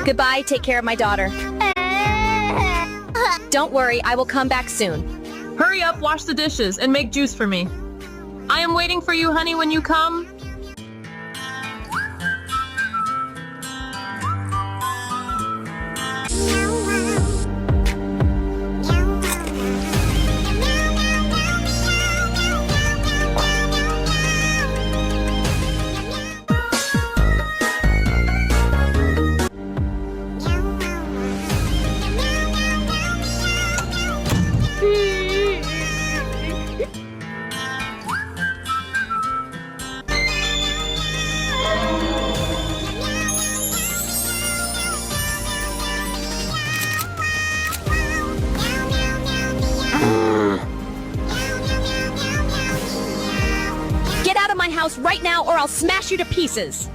Goodbye, take care of my daughter. Don't worry, I will come back soon. Hurry up, wash the dishes, and make juice for me. I am waiting for you, honey, when you come. Get out of my house right now or I'll smash you to pieces.